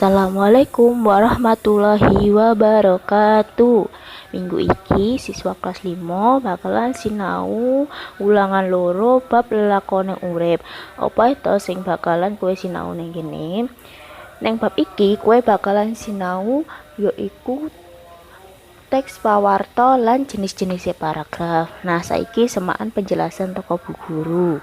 Assalamualaikum warahmatullahi wabarakatuh. Minggu iki siswa kelas 5 bakalan sinau ulangan loro bab lelakone urip. Apa itu sing bakalan kowe sinau ning kene? Neng bab iki kowe bakalan sinau yaiku teks pawarta lan jenis-jenis paragraf. Nah, saiki semakan penjelasan teko Bu Guru.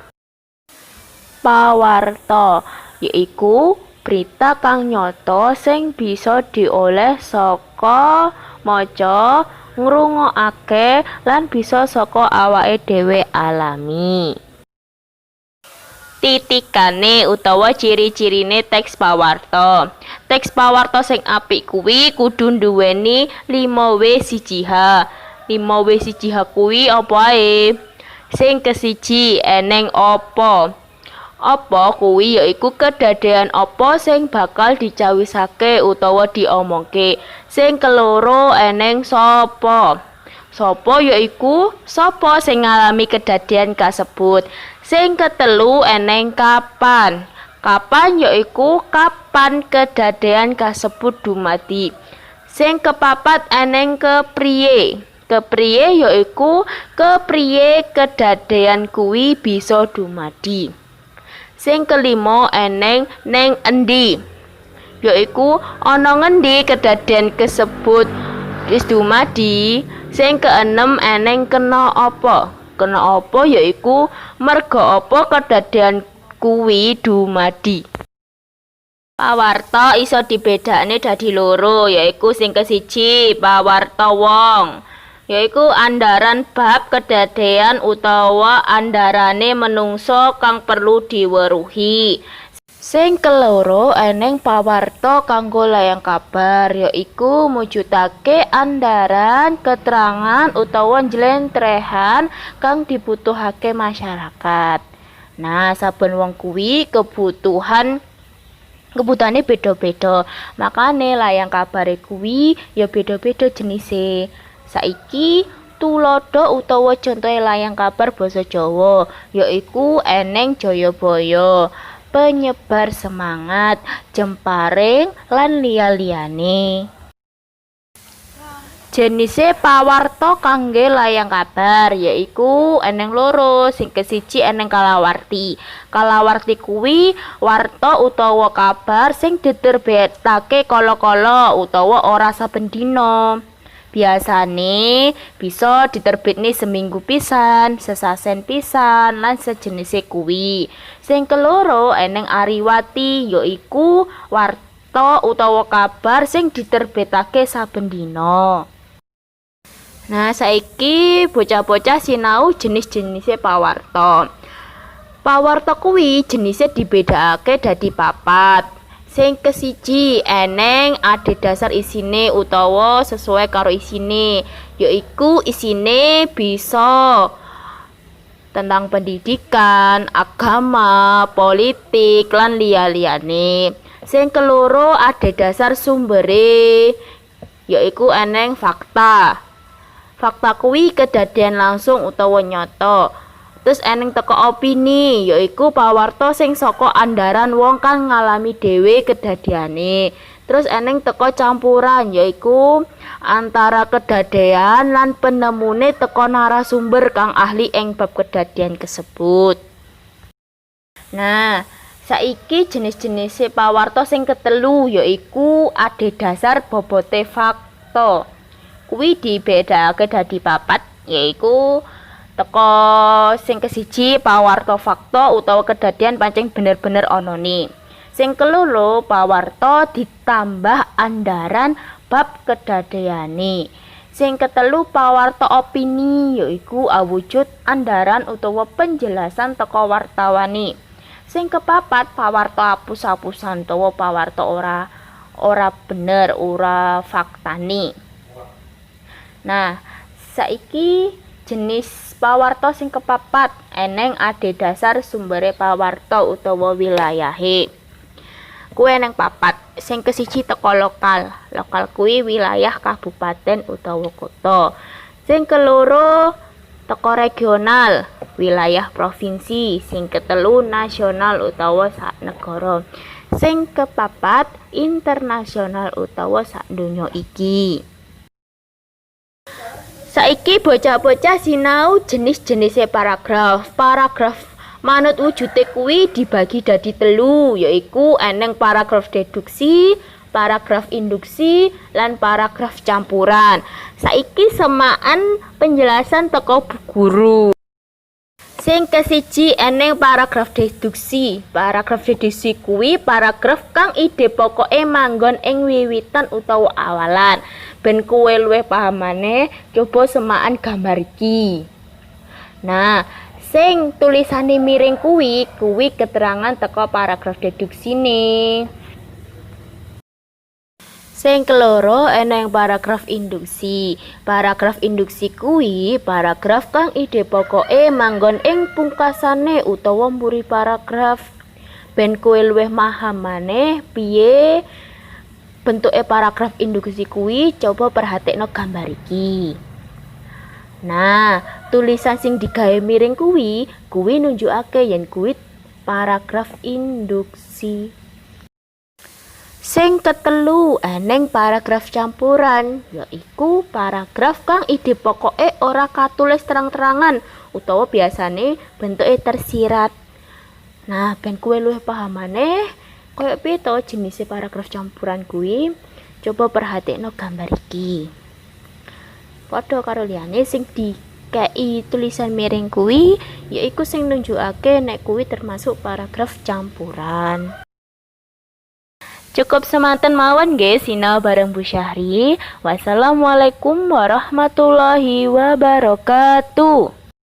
Pawarta yaiku berita kang nyata sing bisa dioleh saka maca, ngrungokake lan bisa saka awake dhewe alami. Titikane utawa ciri-cirine teks pawarta. Teks pawarta sing apik kuwi kudu nduweni 5W1H. 5W1H kuwi apa ae? Sing kesiji eneng apa? Apa kuwi yaiku kedadean apa sing bakal dicawisake utawa diomongke. Sing keloro eneng sapa. Sapa yaiku sapa sing ngalami kedadean kasebut. Sing ketelu eneng kapan. Kapan yaiku kapan kedadean kasebut dumadi. Sing kepapat eneng kepriye. Kepriye yaiku kepriye kedadean kuwi bisa dumadi. Sing kelima eneng neng endi, yaiku ana ngendi kedadean kasebut wis dumadi. Sing keenem eneng kena apa. Kena apa yaiku merga apa kedadean kuwi dumadi. Pawarta iso dibedakne dadi loro, yaiku sing kesiji pawarta wong, yaiku andharan bab kedadean utawa andharane menungso kang perlu diweruhi. Sing keloro eneng pawarta kanggo layang kabar, yaiku mujudake andharan keterangan utawa njlentrehan kang dibutuhake masyarakat. Nah, saben wong kuwi kebutuhane beda-beda, makane layang kabare kuwi ya beda-beda jenise. Saiki tulodo utawa contohe layang kabar basa Jawa yaiku eneng Jayabaya, penyebar semangat, jemparing lan liya-liyane. Jenise pawarta kangge layang kabar yaiku eneng loro. Sing kesiji eneng kalawarti. Kalawarti kuwi warta utawa kabar sing diterbitake kala-kala utawa ora saben dina. Biasane bisa diterbitne seminggu pisan, sesasen pisan lan sejenise kuwi. Sing keloro eneng ariwati yaiku warta utawa kabar sing diterbitake saben dina. Nah, saiki bocah-bocah sinau jenis-jenise pawarta. Pawarta kuwi jenise dibedakake dadi papat. Sing kesiji eneng adhedhasar isine utawa sesuai karo isine, yaiku isine bisa tentang pendidikan, agama, politik lan liya-liyane. Sing keloro adhedhasar sumbere, yaiku eneng fakta. Fakta kuwi kedadean langsung utawa nyata. Terus eneng teko opini, yaiku pawarta sing saka andharan wong kang ngalami dhewe kedadeane. Terus eneng teko campuran, yaiku antara kedadean lan penemune teko narasumber kang ahli ing bab kedadean kasebut. Nah, saiki jenis-jenis pawarta sing ketelu yaiku adhedhasar bobote fakta. Kuwi dibedakake dadi papat, yaiku teko sing kesiji pawarta fakta utawa kedadean pancing bener-bener onone. Sing keloro pawarta ditambah andharan bab kedadeane. Sing ketelu pawarta opini, yaiku awujud andharan utawa penjelasan teko wartawane. Sing kepapat pawarta apus-apusan utawa pawarta ora bener, ora faktane. Nah, saiki jenis pawarta sing kepapat eneng adhedhasar sumbere pawarta utawa wilayahe. Kuwi eneng papat. Sing kesiji teko lokal. Lokal kuwi wilayah kabupaten utawa kota. Sing keloro teko regional, wilayah provinsi. Sing ketelu nasional utawa sak negara. Sing kepapat internasional utawa sak donya iki. Saiki bocah-bocah sinau jenis-jenise paragraf. Paragraf manut wujute kuwi dibagi dadi 3, yaiku eneng paragraf deduksi, paragraf induksi, lan paragraf campuran. Saiki semaan penjelasan teko Bu Guru. Sing kesiji eneng paragraf deduksi. Paragraf deduksi kuwi paragraf kang ide pokoke manggon ing wiwitan utawa awalan. Ben kowe luwih paham maneh, coba semaan gambar iki. Nah, sing tulisane miring kuwi keterangan teko paragraf deduksine. Sing keloro eneng paragraf induksi. Paragraf induksi kuwi paragraf kang ide pokoke manggon ing pungkasane utawa mburi paragraf. Ben kowe luwih paham maneh piye bentuke paragraf induksi kuwi, coba perhatekno gambar iki. Nah, tulisan sing digawe miring kuwi nunjukake yen kuwi paragraf induksi. Sing ketelu eneng paragraf campuran, yaiku paragraf kang ide pokoke ora katulis terang-terangan utawa biasane bentuke tersirat. Nah, ben kowe luwih paham maneh kaya piye to jenise paragraf campuran kuwi, coba perhatekno gambar iki. Padha karo liyane sing dikei tulisan miring kuwi, yaiku sing nunjukake nek kuwi termasuk paragraf campuran. Cukup semanten mawon nggih sinau bareng Bu Syahri. Wassalamualaikum warahmatullahi wabarakatuh.